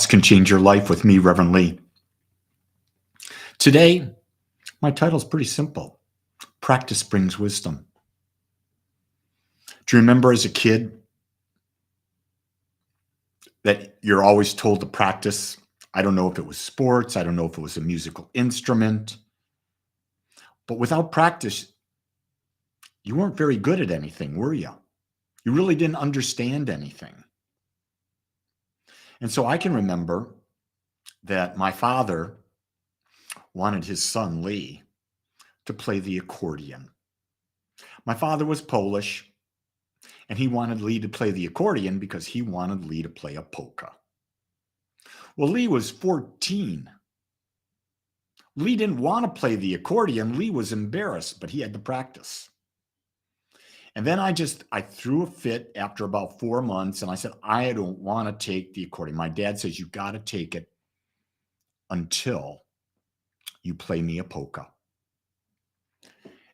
Thoughts Can Change Your Life with me, Reverend Lee. Today, my title is pretty simple. Practice brings wisdom. Do you remember as a kid that you're always told to practice? I don't know if it was sports. I don't know if it was a musical instrument. But without practice, you weren't very good at anything, were you? You really didn't understand anything. And so I can remember that my father wanted his son, Lee, to play the accordion. My father was Polish, and he wanted Lee to play the accordion because he wanted Lee to play a polka. Well, Lee was 14. Lee didn't want to play the accordion. Lee was embarrassed, but he had to practice. And then I threw a fit after about 4 months, and I said, I don't want to take the accordion. My dad says, you got to take it until you play me a polka.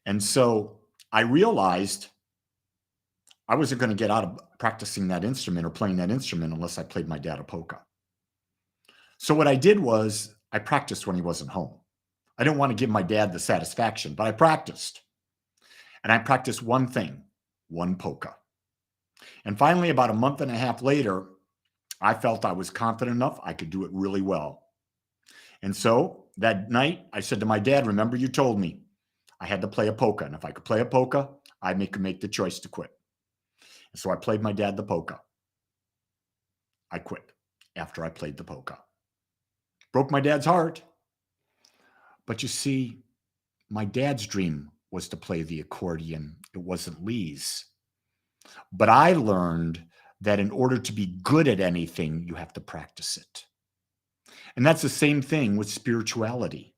And so I realized I wasn't going to get out of practicing that instrument or playing that instrument unless I played my dad a polka. So what I did was I practiced when he wasn't home. I didn't want to give my dad the satisfaction, but I practiced. And I practiced one thing, one polka. And finally, about a month and a half later, I felt I was confident enough I could do it really well. And so that night, I said to my dad, remember you told me I had to play a polka. And if I could play a polka, I'd make the choice to quit. And so I played my dad the polka. I quit after I played the polka. Broke my dad's heart. But you see, my dad's dream was to play the accordion. It wasn't Lee's. But I learned that in order to be good at anything, you have to practice it. And that's the same thing with spirituality.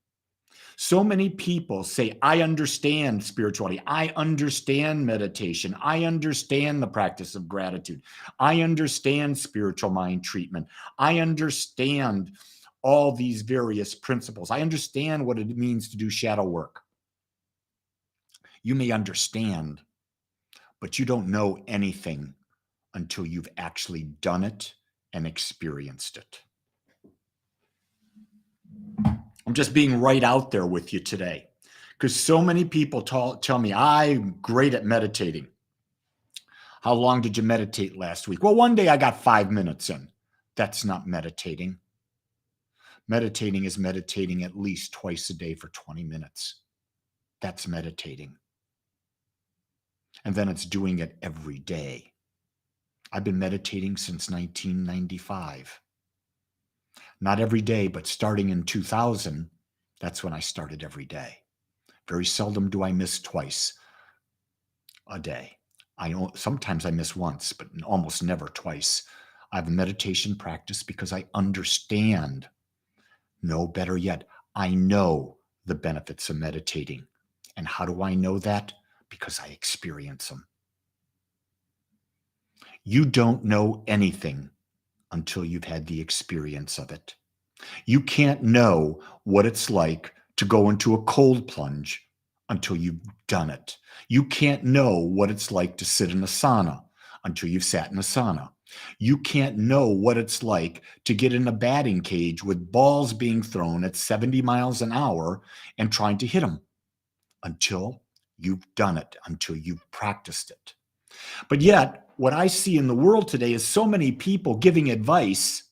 So many people say, I understand spirituality. I understand meditation. I understand the practice of gratitude. I understand spiritual mind treatment. I understand all these various principles. I understand what it means to do shadow work. You may understand, but you don't know anything until you've actually done it and experienced it. I'm just being right out there with you today because so many people tell me I'm great at meditating. How long did you meditate last week? Well, one day I got 5 minutes in. That's not meditating. Meditating is meditating at least twice a day for 20 minutes. That's meditating. And then it's doing it every day. I've been meditating since 1995. Not every day, but starting in 2000, that's when I started every day. Very seldom do I miss twice a day. Sometimes I miss once, but almost never twice. I have a meditation practice because I understand. No, better yet, I know the benefits of meditating. And how do I know that? Because I experience them. You don't know anything until you've had the experience of it. You can't know what it's like to go into a cold plunge until you've done it. You can't know what it's like to sit in a sauna until you've sat in a sauna. You can't know what it's like to get in a batting cage with balls being thrown at 70 miles an hour and trying to hit them until you've done it, until you've practiced it. But yet, what I see in the world today is so many people giving advice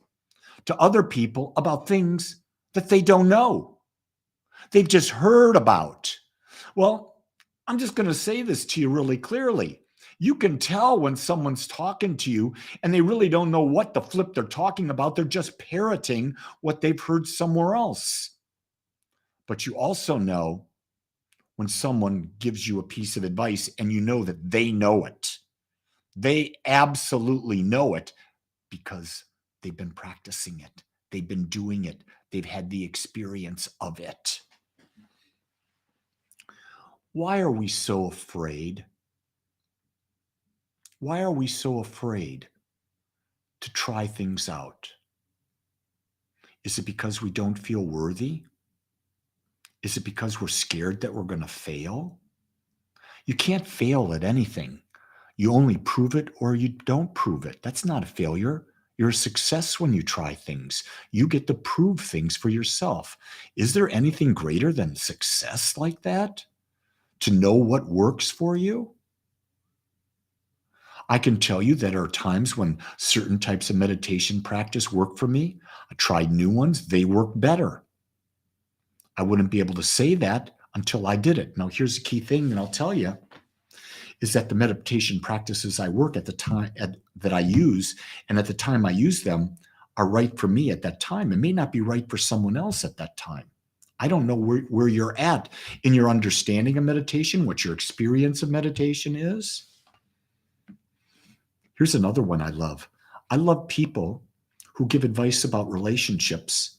to other people about things that they don't know. They've just heard about. Well, I'm just going to say this to you really clearly. You can tell when someone's talking to you and they really don't know what the flip they're talking about. They're just parroting what they've heard somewhere else. But you also know when someone gives you a piece of advice and you know that they know it. They absolutely know it because they've been practicing it. They've been doing it. They've had the experience of it. Why are we so afraid? Why are we so afraid to try things out? Is it because we don't feel worthy? Is it because we're scared that we're going to fail? You can't fail at anything. You only prove it or you don't prove it. That's not a failure. You're a success when you try things. You get to prove things for yourself. Is there anything greater than success like that? To know what works for you? I can tell you that there are times when certain types of meditation practice work for me. I tried new ones, they work better. I wouldn't be able to say that until I did it. Now, here's the key thing, and I'll tell you, is that the meditation practices I work at the time that I use, and at the time I use them, are right for me at that time. It may not be right for someone else at that time. I don't know where you're at in your understanding of meditation, what your experience of meditation is. Here's another one I love. I love people who give advice about relationships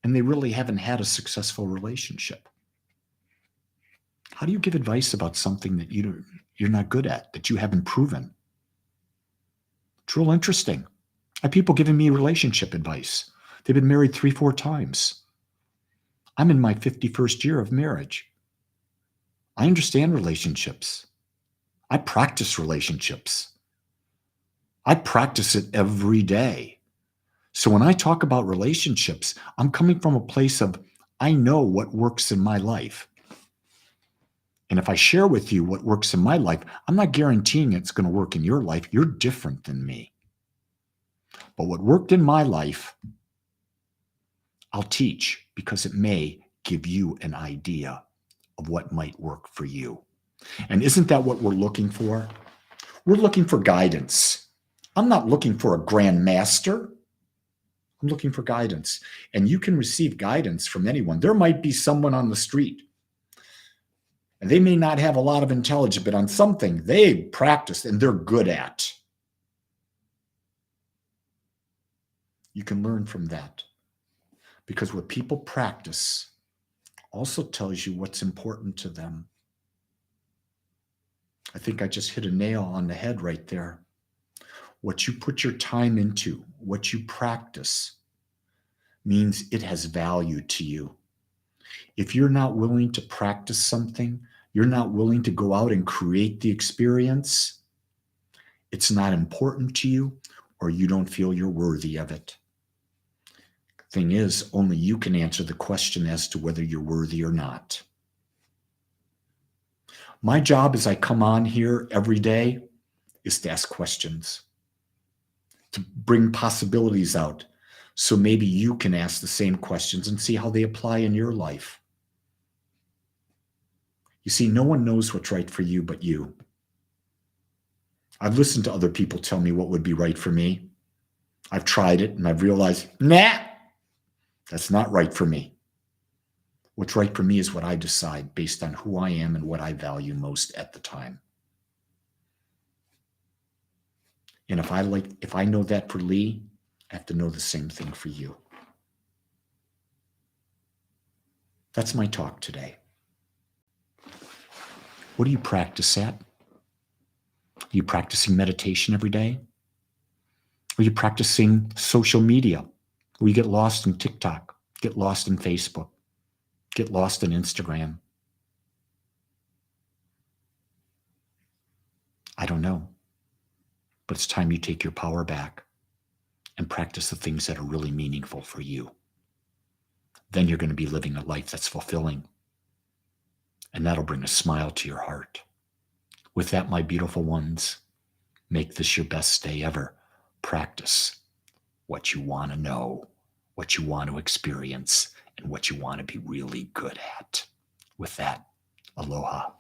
and they really haven't had a successful relationship. How do you give advice about something that you're not good at, that you haven't proven? It's real interesting. I have people giving me relationship advice. They've been married 3-4 times. I'm in my 51st year of marriage. I understand relationships. I practice relationships. I practice it every day. So when I talk about relationships, I'm coming from a place of, I know what works in my life. And if I share with you what works in my life, I'm not guaranteeing it's going to work in your life. You're different than me. But what worked in my life, I'll teach because it may give you an idea of what might work for you. And isn't that what we're looking for? We're looking for guidance. I'm not looking for a grand master. I'm looking for guidance. And you can receive guidance from anyone. There might be someone on the street, and they may not have a lot of intelligence, but on something they practice and they're good at. You can learn from that. Because what people practice also tells you what's important to them. I think I just hit a nail on the head right there. What you put your time into, what you practice, means it has value to you. If you're not willing to practice something, you're not willing to go out and create the experience, it's not important to you, or you don't feel you're worthy of it. Thing is, only you can answer the question as to whether you're worthy or not. My job as I come on here every day is to ask questions, to bring possibilities out, so maybe you can ask the same questions and see how they apply in your life. You see, no one knows what's right for you but you. I've listened to other people tell me what would be right for me. I've tried it and I've realized, nah, that's not right for me. What's right for me is what I decide based on who I am and what I value most at the time. And if I know that for Lee, I have to know the same thing for you. That's my talk today. What do you practice at? Are you practicing meditation every day? Are you practicing social media? Where you get lost in TikTok, get lost in Facebook, get lost in Instagram? I don't know. But it's time you take your power back and practice the things that are really meaningful for you. Then you're going to be living a life that's fulfilling. And that'll bring a smile to your heart. With that, my beautiful ones, make this your best day ever. Practice what you want to know, what you want to experience, and what you want to be really good at. With that, aloha.